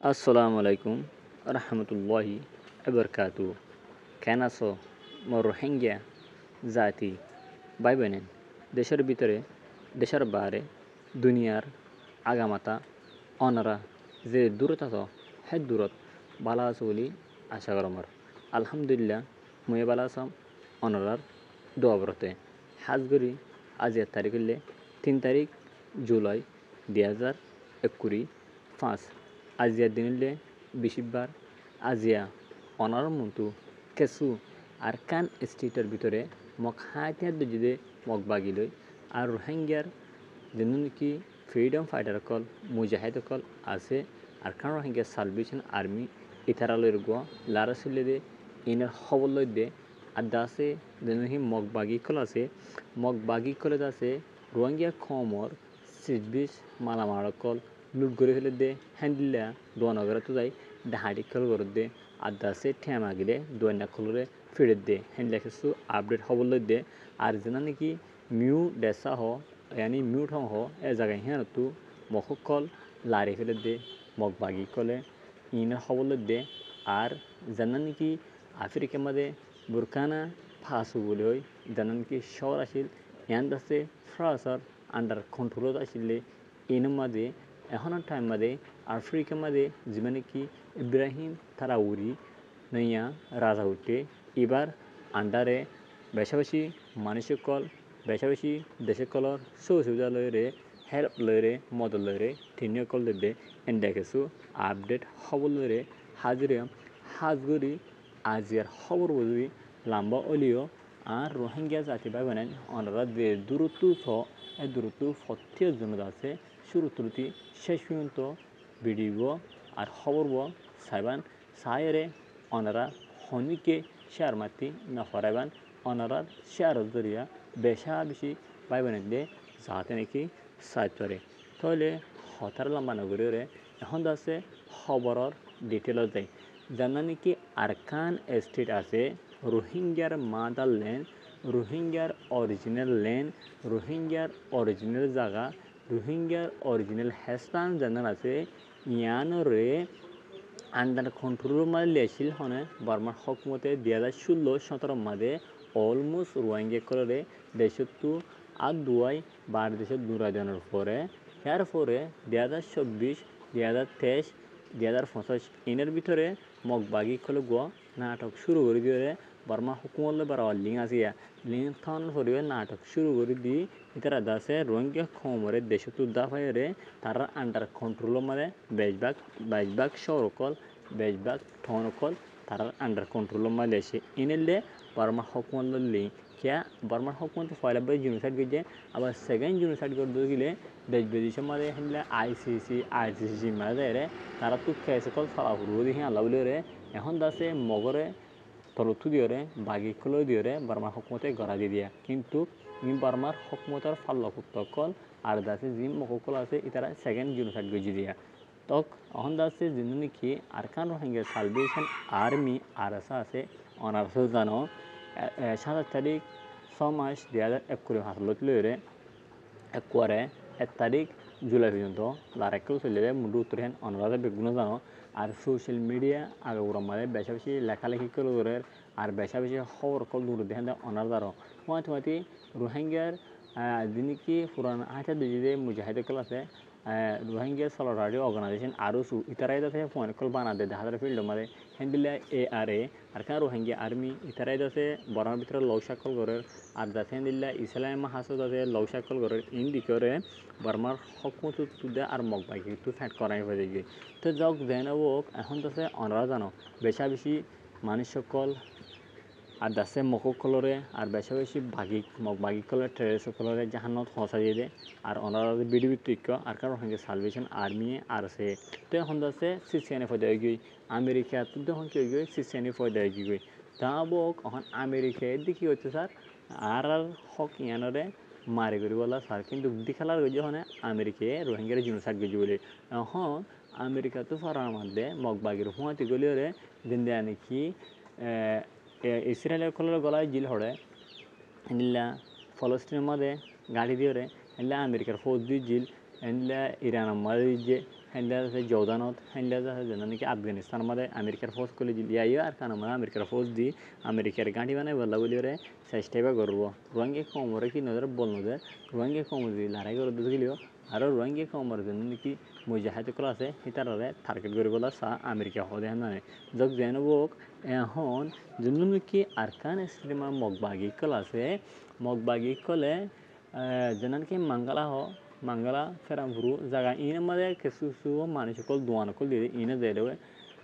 আসসালামু আলাইকুম রহমতুল্লাহি আবরকাতু কেন আছো মোর রোহিঙ্গা জাতি ভাই বোনেন দেশের ভিতরে দেশের বাইরে দুনিয়ার আগামাতা অনরা যে দূরত আছো হে দূরত ভালো আছো বলি আশা করমর আলহামদুলিল্লাহ মই ভালো আসাম অনরার দোয়াবরতে হাজগরি আজ 1 তারিখ হলে 3 তারিখ জুলাই 2021 আজিয়ার দিনলে বেশিরভাগ আজিয়া অনার মতো কেসু আর কান স্টেটের ভিতরে মক হাতিয়ার দিতে মক বাগিলই আর রোহিঙ্গার যেন নাকি ফ্রিডম ফাইটার কল মুজাহিদ কল আছে আর কান রোহিঙ্গা সালভেশন আর্মি ইথারালের গোয়া লারা সিলে দে ইনার খবর লই দে আর দাসে যেন হি মক বাগি কল আছে মক বাগি কলে দাসে রোহিঙ্গা খমর সিজবিশ মালামার কল লুট করে ফেলে দে হ্যান্ডিল্লা দোয়ানগরে তো যাই ডাহাটি কল করে দে আর দাসে ঠেমা গিলে দোয়ানা কলরে ফিরে দে হ্যান্ডলা কিছু আপডেট খবর লই দে আর যেন নাকি মিউ ডেসা হ यानी म्यूट हो ए जगह हैं तू मखुक कल लारे फेले दे मग बागी कले इन खबर दे আর জানান কি আফ্রিকার মধ্যে বুরকানা ফাসু বলে হয় জানান কি শহর আসিল ইয়ান দাসে ফ্রাসার আন্ডার কন্ট্রোলত আসিলে ইনের মাঝে এখনের টাইম মাঝে আফ্রিকার মাঝে যেমন কি ইব্রাহিম তারাউরি নইয়া রাজা উঠে এবার আন্ডারে বেশাবেশি মানুষের কল বেশাবেশি দেশের কলর সুবিধা লয়রে হেল্প লয়রে মদত লয়রে তিনিও কল দেবে এন দেখেছো আপডেট খবর লয়রে হাজিরে হাজগুড়ি আজিয়ার খবর বুঝবি লাম্বা অলিও আর রোহিঙ্গা জাতি ভাই বোনেন ওনারা যে দূরত্ব এই দূরত্ব সত্যের জন্য আছে শুরু ত্রুটি শেষ পর্যন্ত ভিডিও আর খবর সাইবান সায়রে ওনারা হনিকে শেয়ার মাতি না ফরাইবান ওনারা শেয়ারের জরিয়া বেশা বেশি ভাই বোনেদের যাতে নাকি সাইড করে তাহলে হতার লম্বা নগরীরে এখন আছে খবরের ডিটেলত যায় জানা নাকি আরকান স্টেট আছে রোহিঙ্গার মাদার ল্যান্ড রোহিঙ্গার অরিজিনাল ল্যান্ড রোহিঙ্গার অরিজিনাল জায়গা রোহিঙ্গার অরিজিনাল হেস্তান জানান আছে ইয়ানরে আন্ডার কন্ট্রোল মাঝে লেছিল হনে বার্মার হকুমতে 2016-17 মাঝে অলমোস্ট রোহিঙ্গা করে দেশত্তু আর দুয়াই বার দেশের দূরা দেওয়ার পরে এর পরে 2024 2023 2025 এনের ভিতরে মগবাগি খলে গোয়া নাটক শুরু করে দিয়ে বার্মা হুকুমলে বার লিঙ্ক আসিয়া লিঙ্ক থান পরিবে নাটক শুরু করে দি ইতারা দাসে রোহিঙ্গা খমরে দেশত্তু দা ফাইরে তারা আন্ডার কন্ট্রোল মানে বেশবাগ শহরকল বেশবাগ ঠনকল তারা আন্ডার কন্ট্রোল মানে এসে ইনেলে বার্মা হুকুমলে লিঙ্ক क्या बर्मा हुकूमत पहले बार जिनोसाइड कर আবার সেকেন্ড জিনোসাইড করতে গেলে দেশ বিদেশের মাঝে হলে আইসিসি মাঝে রে তারা তো খেয়েছে কল ফলাফল দেখি আল্লাহ বলে রে এখন দাসে মগরে তলতু দিয়ে রে বাগি খোলো দিয়ে রে বার্মার হুকুমতে গড়া দিয়ে দিয়া কিন্তু বার্মার হুকুমতের ফাল্লকুত্ত কল আর দাসে জিম মকল আছে ইতারা সেকেন্ড জিনোসাইড গজি দিয়া তক এখন দাসে যিনি নাকি আরকান রোহিঙ্গা সালভেশন আর্মি আরএসা আছে অনার্স জানো 27 তারিখ 6 মাস 2021 হাসলত লইরে একবারে 1 তারিখ জুলাই পর্যন্ত লারাকেও চলে যায় মুন্ডু উত্তর হেন অনুরাধা বেগুনো জানো আর সোশ্যাল মিডিয়া আগে ওরা মানে বেশা বেশি লেখালেখি করে ধরে আর বেশা বেশি খবর কল দূর দেখেন অনারদারও তোমাতি রোহিঙ্গার যিনি কি পুরান হাইটা দিদি মুজাহিদ কল আছে রোহিঙ্গা সলিডারিটি অর্গানাইজেশন আরও ইতারাই যাতে ফোন কল বানা দে দেখা যায় ফিল্ড মানে হ্যান্ডিলা ARA আর কারণ রোহিঙ্গা আর্মি ইতারাই যাতে বরার ভিতরে লৌশাকল করে আর যাতে হ্যান্ডিলা ইসলাম হাসো যাতে লৌশাকল করে ইন্দি করে বর্মার হকমত তুদে আর মগ বাইকে একটু ফ্যাট করাই হয়ে যায় তো যাক দেন ওক এখন যাতে অনারা জানো বেশা বেশি মানুষ সকল আর দাসে মকলরে আর বেশি বেশি বাগি কলরে ট্রেস কলরে জাহানত হসা দিয়ে দে আর ওনারা বিডিবি তৈক্য আর কারণ সঙ্গে সালভেশন আর্মি আর আছে তো এখন দাসে সিসিয়ানে ফয়দা হয়ে গই আমেরিকা তো তখন কি হয়ে গই সিসিয়ানে ফয়দা হয়ে গই তা বক এখন আমেরিকায় দেখি হচ্ছে স্যার আর হক ইয়ানরে মারি করি বলা স্যার কিন্তু দি খেলার গিয়ে হনে আমেরিকায় রোহিঙ্গার জিনোসাইড গেছি বলে এখন আমেরিকা তো ফারার মধ্যে মগবাগির হুঁয়াতি গলিওরে দিন দেয় নাকি ইসরায়েলের কলর গলায় জিল হড়ে এনিলা ফলস্তিনের মধ্যে গাড়ি দিয়ে এনিলা আমেরিকার ফৌজ দিয়ে জিল এনিলা ইরানের মধ্যে যে hända আছে জর্দানত hända আছে যেন নাকি আফগানিস্তান মধ্যে আমেরিকার ফৌজ কলে দিলিয়াইও আর কানা মানে আমেরিকার ফৌজ দি আমেরিকার গাঁটি বানাই বলা বলি রে চেষ্টাইবা করব রোহিঙ্গা কমরে কি নজর বল নজর রোহিঙ্গা কমর দি লড়াই করে দিতে গেলিও আর রোহিঙ্গা কমর যেন নাকি মুজাহিদ কল আছে হিতারে টার্গেট করে বলা সা আমেরিকা হদে হানে যক যেন বক এখন যেন নাকি আরকান স্ট্রিমা মগবাগি কল আছে মগবাগি কলে যেন নাকি Mangala Feramfuru Zaga in Mother Kesusu Manichakol Duanakol in a zero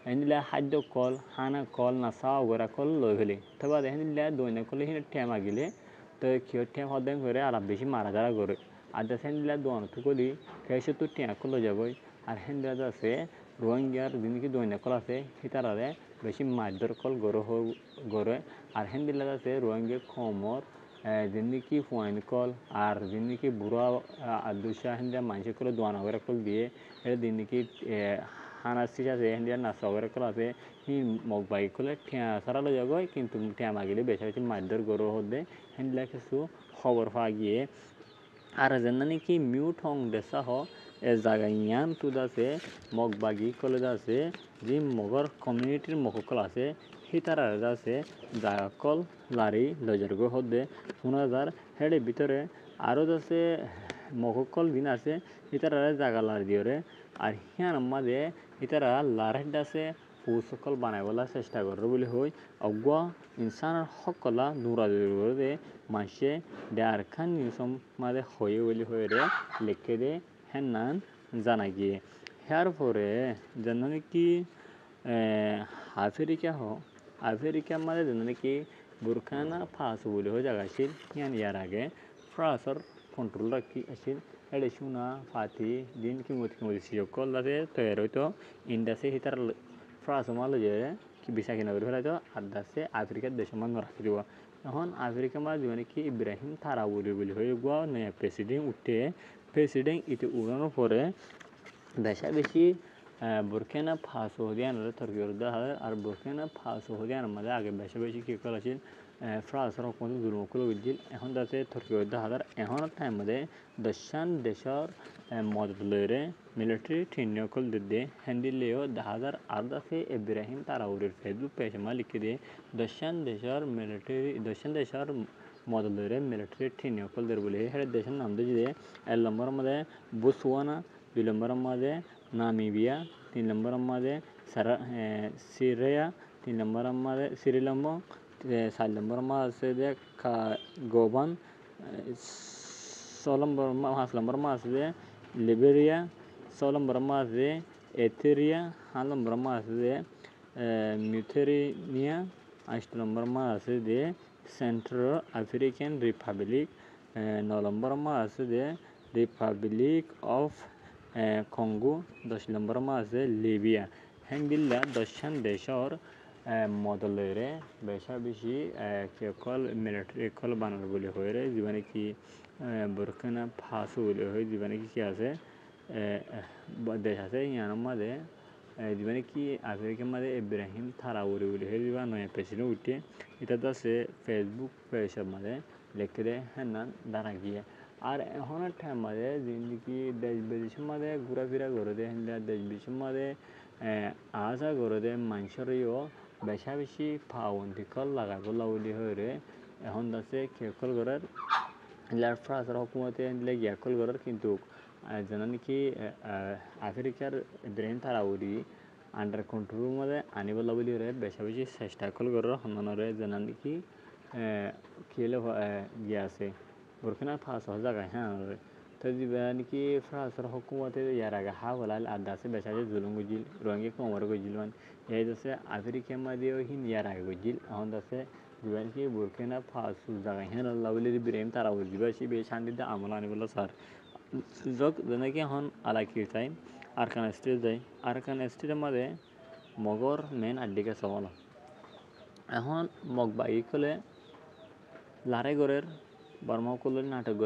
and la Haddo call Hana call Nasa were a call locally. Tava the Henla doing a collision at Tamagile, the Kyotam of them were Arabishi Maradara Gore. At the Sendla Duan to Goli, Kasha to Tiakolo Javoy, and Hendra say, Rohingya, Diniki doing a colase, Hitarare, Bashim Madar call Goro Gore, and Hendla say Rohingya Komor. जिंदगी phone call our जिंदगी बुरा अदुशा हिंदे मानसिक को दुआना वगैरह call दिए है जिंदगी हानासी जाते हिंदे नासा वगैरह कॉल आते ही मोबाइल कॉल ठिया सारा लो जागो किंतु ठिया मांगे ले बेचारे चिम मादर गौरव होते हिंदे के सु खबर फागिए आर जननी की म्यूट होंग देसा हो জাগাইয়ান তুদাসে মগবাগি কলে দাসে যে মগর কমিউনিটির মককল আছে হিতারা দাসে জাগাকল লারি লজর্গ হদে 1000 হেডে ভিতরে আরও দাসে মককল দিন আছে হিতারা জাগা লারি দিওরে আর হিয়ান মাঝে হিতারা লারের দাসে পৌসকল বানাইবলা চেষ্টা করবে বলে হই অজ্ঞা ইনসানের সকলা দূরা দূরে মাসে ডারখান নিউসম মাঝে হয়ে বলে হয়ে রে লিখে দে হ্যান জানা গিয়ে হ্যার পরে যেন কি আফ্রিকা মানে যেন কি বুরখানা ফাঁস বলে হয়ে জায়গাছিল ইয়ান ইয়ার আগে ফ্রাসর কন্ট্রোল রাখি আসছিল এটা শুনা ফাতি দিন কিমতি সিজক করলাতে তৈরি হইতো ইন্ডাসে হিতার ফ্রাস মালো যে কি বিশা কিনা করে ফেলাইতো আর দাসে আফ্রিকার দেশের মানুষ রাখি দিব এখন আফ্রিকা মানে যেমন কি ইব্রাহিম থারাউরি বলে হয়ে গোয়া নয়া প্রেসিডেন্ট ইতি উড়ানোর পরে বেশা বেশি বুরকিনা ফাসো হদিয়ান তর্কির আর বুরকিনা ফাসো হদিয়ান মধ্যে আগে বেশা বেশি কী করেছিল ফ্রান্সের হকুমত জুলুমকুল উদ্দিল এখন তাতে তর্কির হাজার এখন টাইম মধ্যে দশান দেশের মদত লইরে মিলিটারি ট্রেনিয়কল দিতে হ্যান্ডিলেও 10,000 আর দাসে ইব্রাহিম তারাউরির ফেসবুক পেজমা লিখে দিয়ে দশান দেশের মদত লইরে মিলিটারি ট্রেনিয়কল দের বলে হের দেশের নাম দিয়ে 1 নম্বর মধ্যে বুসওয়ানা 2 নম্বর মধ্যে নামিবিয়া 3 নম্বর মধ্যে সিরিয়া 3 নম্বর মধ্যে সিরিলম্বো 4 নম্বর মধ্যে আছে গোবান 5 নম্বর মধ্যে লিবেরিয়া 6 নম্বর মধ্যে এথেরিয়া 7 নম্বর মধ্যে মিউটেরিনিয়া 8 নম্বর মধ্যে সেন্ট্রাল আফ্রিকান রিপাবলিক 9 নম্বর মধ্যে রিপাবলিক অফ কঙ্গো 10 নম্বর মাঝে লিবিয়া হ্যান্ডিল্লা দশান দেশর মদলেরে বেশা বেশি কেকল মিলিটারি কল বানার বলে হয়ে রে জীবনে কি বুরকিনা ফাসো বলে হয় জীবনে কি আছে দেশ আছে ইয়ার মাঝে জীবনে কি আফ্রিকার মাঝে ইব্রাহিম থারাউরি বলে হয়ে জীবন নয়া প্রেসিডেন্ট উঠে এটা তো আছে ফেসবুক পেজের মাঝে লিখে দেয় হ্যাঁ না দাঁড়া গিয়ে আর এখনের টাইম মাঝে জিন্দগি দেশ বিদেশের মাঝে ঘোরাফেরা করে দেয় দেশ বিদেশের মাঝে আসা করে দেয় মানুষেরও বেশা বেশি পাবন্দি কল লাগাবো লাউলি হয়ে রে এখন আছে কেকল করার ফ্রান্সের হকুমতে গিয়াকল করার কিন্তু যেন নাকি আফ্রিকার ব্রেন তারাউরি আন্ডার কন্ট্রোল মধ্যে আনিব লাউলি হয়ে বেশা বেশি চেষ্টা কল করার সন্ধানরে যেন নাকি খেলে গিয়ে আছে বুরকিনা ফাসো জায়গায় হ্যাঁ তো নাকি ফ্রান্সের হকুমতে ইয়ার আগে বলাল আর দাসে বেসাজে জুলুম গজিল রোহিঙ্গা কমর গজিল মান এই দাসে আফ্রিকা মাঝেও হিন ইয়ার আগে গজিল এখন দাসে জীবন কি বুরকিনা ফাসো জায়গায় হ্যাঁ লাউলি ইব্রাহিম তারা বুঝিবা সে বেশ শান্তিতে আমল আনি বলে স্যার যক যেনেকে এখন আলাকি চাই আরকান স্টেটের মাঝে মগর মেন আড্ডিকে সবল এখন মগবাগি কলে লারে গড়ের বর্মা করলে নাটক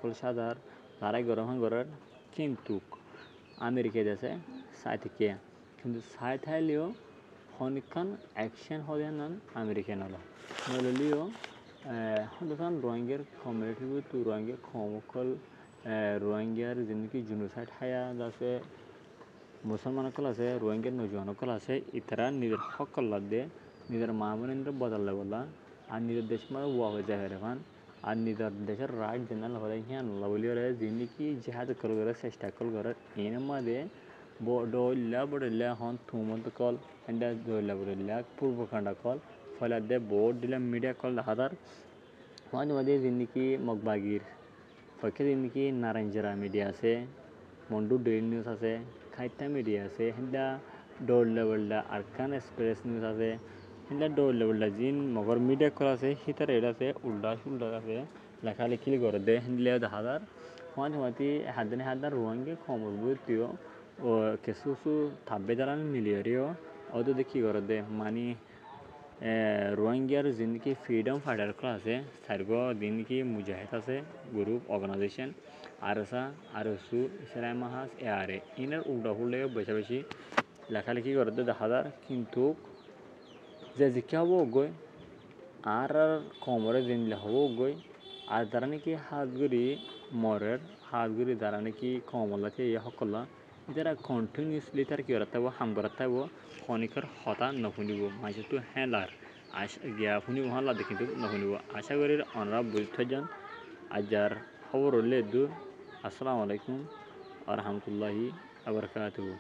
করলে সাদার লারাই গড়ের কিন্তু আমেরিকা দেশে সাই থেকে কিন্তু সাই থাইলেও হনিকান অ্যাকশন হলে নান আমেরিকান হলো নলিও হন রোহিঙ্গার কমিউনিটি তো রোহিঙ্গা খমকল রোহিঙ্গার জিন্দগি জুনুসাইড হায়া যাচ্ছে মুসলমান সকল আছে রোহিঙ্গার নজওয়ান সকল আছে ইতারা নিজের হক কল্লা দিয়ে নিজের মা বোনেদের বদলে বলা আর নিজের দেশ মানে ওয়া হয়ে যায় হেরেফান আর নিজের দেশের রাইট জেনারেল হলে হিয়ান বলি ওরা যিনি কি জেহাদ কল করে চেষ্টা কল করে এর মাঝে বড়িল্লা হন থুমন্ত কল এন্ডা দইল্লা বড়িল্লা পূর্বকাণ্ডা কল ফলে দে বোর্ড দিলাম মিডিয়া কল হাদার মাঝে মাঝে যিনি কি মগবাগির পক্ষে যিনি কি নারায়ণজরা মিডিয়া আছে মন্ডু ডেইলি নিউজ আছে খাইতা মিডিয়া আছে হেন্দা দৌড় লেভেলটা আরকান এক্সপ্রেস নিউজ আছে হেন্দা দৌড় লেভেলটা জিন মগর মিডিয়া কল আছে হিতার এটা আছে উল্টা সুল্টা আছে লেখালেখি করে দে হিন্দলে দেখা যার মাঝে মাঝে হাদিনে হাদার রোহিঙ্গা খবর বুঝতিও ও কিছু কিছু থাব্বে দাঁড়ান মিলিয়ারিও ওদের দেখি করে দে মানে রোহিঙ্গার যিনকি ফ্রিডম ফাইটার আছে সার্গো যিনকি মুজাহিদ আছে গ্রুপ অর্গানাইজেশন আরসা আরসু ইসলাম মাহাস এআরএ ইনার উল্টা ফুললে বেশি বেশি লেখালেখি করতে দেখা যায় কিন্তু যে শিক্ষা হবো গই আর কমরে দিন হবো গই আর যারা নাকি হাতগুড়ি মরের হাতগুড়ি যারা নাকি কমলাতে ইয়ে সকলা যারা কন্টিনিউসলি তার কি করতে হবো হাম করতে হবো খনিকর হতা নশুনিব মাঝে হেলার আশা গিয়া শুনিব হালা কিন্তু নশুনিব আশা করি অনরা বুঝতে যান আজার খবর হলে দু আসসালামু আলাইকুম আ রহমতুল্লাহি আবরকাতুহু